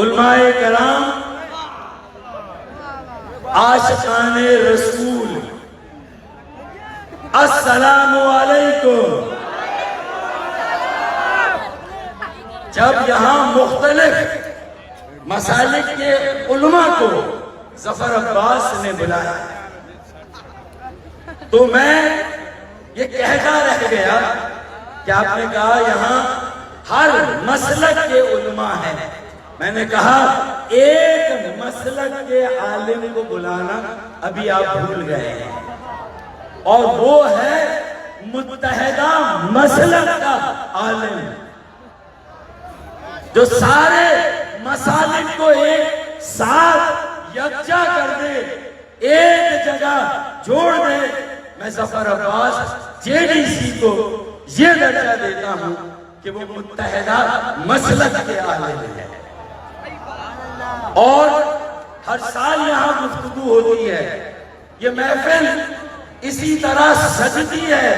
علماء کرام، عاشقان رسول، السلام علیکم۔ جب یہاں مختلف مسالک کے علماء کو ظفر عباس نے بلایا تو میں یہ کہتا رہ گیا کہ آپ نے کہا یہاں ہر مسلک کے علماء ہیں۔ میں نے کہا ایک مسلک کے عالم کو بلانا ابھی آپ بھول گئے ہیں، اور وہ ہے متحدہ مسلک کا عالم جو سارے مسالک کو ایک ساتھ یکجا کر دے، ایک جگہ جوڑ دے۔ میں ظفر عباس JDC کو یہ درجہ دیتا ہوں کہ وہ متحدہ مسلک کے عالم ہے، اور ہر سال یہاں گفتگو ہوتی ہے، یہ محفل اسی طرح سجتی ہے،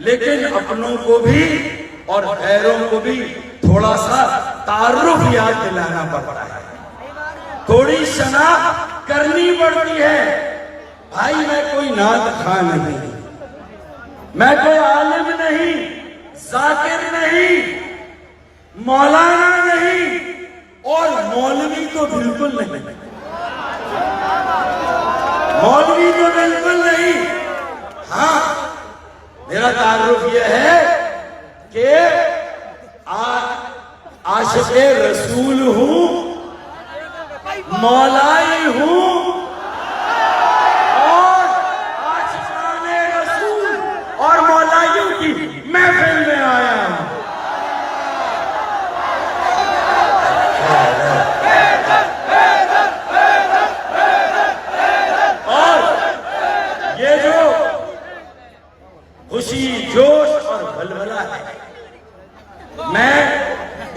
لیکن اپنوں کو بھی اور غیروں کو بھی تھوڑا سا تعارف یاد دلانا پڑتا ہے، تھوڑی شناخت کرنی پڑتی ہے۔ بھائی میں کوئی نعت خواں نہیں، میں کوئی عالم نہیں، ذاکر نہیں، مولانا نہیں، اور مولوی تو بالکل نہیں، مولوی تو بالکل نہیں۔ ہاں میرا تعارف یہ ہے کہ عاشق رسول ہوں، مولائی ہوں، اور عاشقان رسول اور مولائیوں کی محفل میں آیا ہوں۔ اور یہ جو خوشی، جوش اور بھلبلہ ہے، میں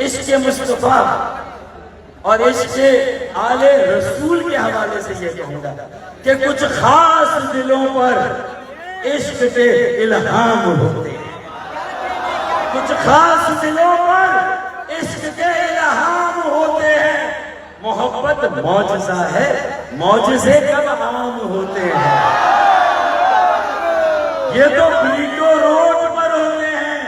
عشق مصطفیٰ اور عشق آل رسول کے حوالے سے یہ کہوں گا کہ کچھ خاص دلوں پر عشق کے الہام ہوتے ہیں، کچھ خاص دلوں پر عشق کے الہام ہوتے ہیں۔ محبت معجزہ ہے، معجزے کب عام ہوتے ہیں؟ یہ تو بلیٹو روڈ پر ہوتے ہیں،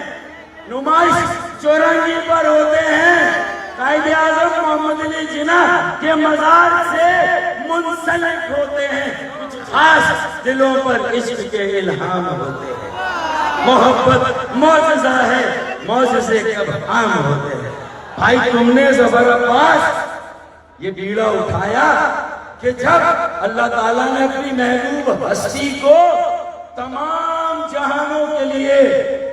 نمائش چورنگی پر ہوتے ہیں، قائد اعظم محمد علی جناح کے مزار سے منسلک ہوتے ہیں۔ کچھ خاص دلوں پر عشق کے الہام ہوتے ہیں۔ محبت معجزہ ہے، معجزے کب عام ہوتے ہیں۔ بھائی تم نے ظفر عباس یہ بیڑا اٹھایا کہ جب اللہ تعالیٰ نے اپنی محبوب ہستی کو تمام جہانوں کے لیے،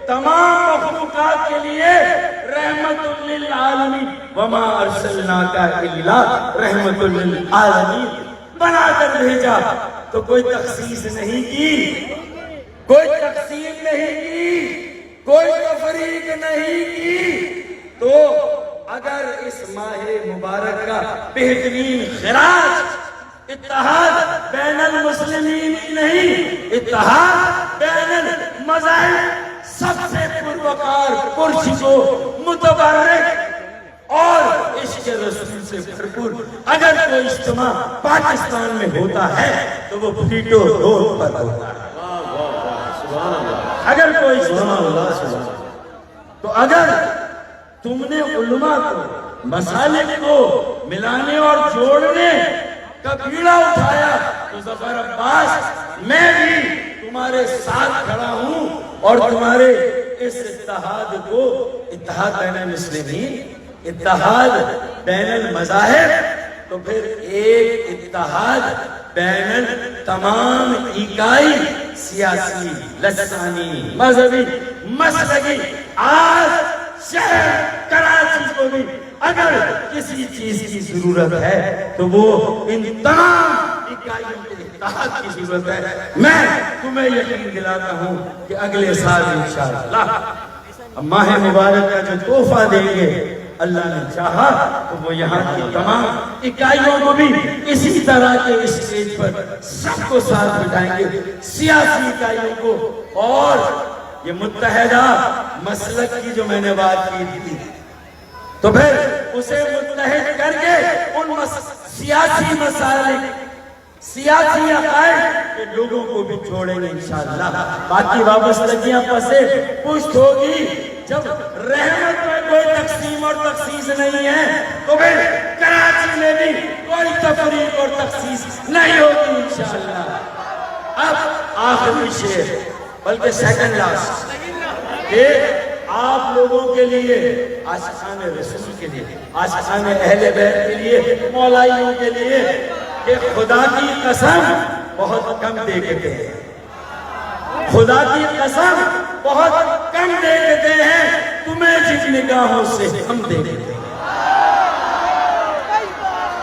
تمام مخلوقات کے لیے رحمت للعالمین وما ارسلناک الا رحمت للعالمین بنا کر بھیجا، تو کوئی تخصیص نہیں کی، کوئی تقسیم نہیں کی، کوئی تفریق نہیں کی۔ تو اگر اس ماہ مبارک کا بہترین خراج اتحاد بین المسلمین ہی نہیں، اتحاد بین المذاہب، سب سے پروکار، پرشکو، متبرک اور عشق رسول سے بھرپور اگر کوئی اجتماع پاکستان میں ہوتا ہے تو وہ بلیٹو روڈ پر ہوتا ہے۔ اگر کوئی اجتماع ہوتا، تو اگر تم نے علماء کو، مسالک کو ملانے اور جوڑنے کا بیڑا اٹھایا تو ظفر عباس میں بھی تمہارے ساتھ کھڑا ہوں، اور تمہارے اس اتحاد کو، اتحاد بین المسلمین، اتحاد بین المذاہب، تو پھر ایک اتحاد بین تمام اکائی سیاسی، لسانی، مذہبی، مسلکی، آج شہر کراچی کو بھی اگر کسی چیز کی ضرورت ہے تو وہ ان تمام اکائیوں کے اتحاد کی ضرورت ہے۔ میں تمہیں یقین دلاتا ہوں کہ اگلے سال انشاءاللہ ماہ مبارک کا جو تحفہ دیں گے، اللہ نے چاہا تو وہ یہاں کی تمام اکائیوں کو بھی اسی طرح کے اسٹیج پر سب کو ساتھ بٹھائیں گے، سیاسی اکائیوں کو، اور یہ متحدہ مسلک کی جو میں نے بات کی تھی، تو پھر اسے متحد کر کے ان سیاسی مسائل سیاسی عقائد کے لوگوں کو بھی چھوڑیں گے انشاءاللہ. باقی وابستگیاں پسے پشت ہوگی. جب رحمت میں کوئی تقسیم اور تخصیص نہیں ہے تو پھر کراچی میں بھی کوئی تفریق اور تخصیص نہیں ہوگی انشاءاللہ. اب آخری شعر بلکہ سیکنڈ لاسٹ کہ آپ لوگوں کے لیے عاشقان رسول کے لیے عاشقان اہل بیت کے لیے مولائیوں کے لیے کہ خدا کی قسم بہت کم دیکھتے ہیں. خدا کی قسم بہت کم دیکھتے ہیں. تمہیں جن نگاہوں سے ہم دیکھتے ہیں.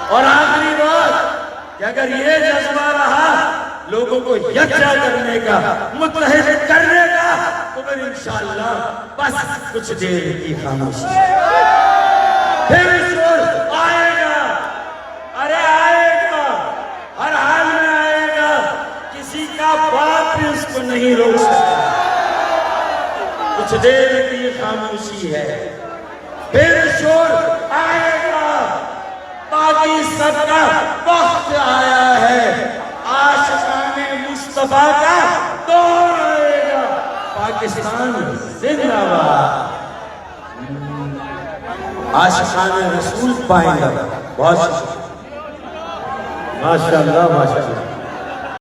اور آخری بات کہ اگر یہ جذبہ رہا لوگوں کو یکجا کرنے کا متحد کرنے کا تو پھر انشاءاللہ بس کچھ دیر کی خاموشی پھر شور آئے گا. ارے آئے گا, ہر حال میں آئے گا. کسی کا باپ بھی اس کو نہیں روک سکتا. کچھ دیر کی خاموشی ہے پھر شور آئے گا. باقی سب کا وقت آیا ہے. عاشقان مصطفیٰ کا دور آئے گا. پاکستان زندہ باد. عاشقان رسول پائیں گا. بہت شکریہ. ماشاءاللہ ماشاءاللہ.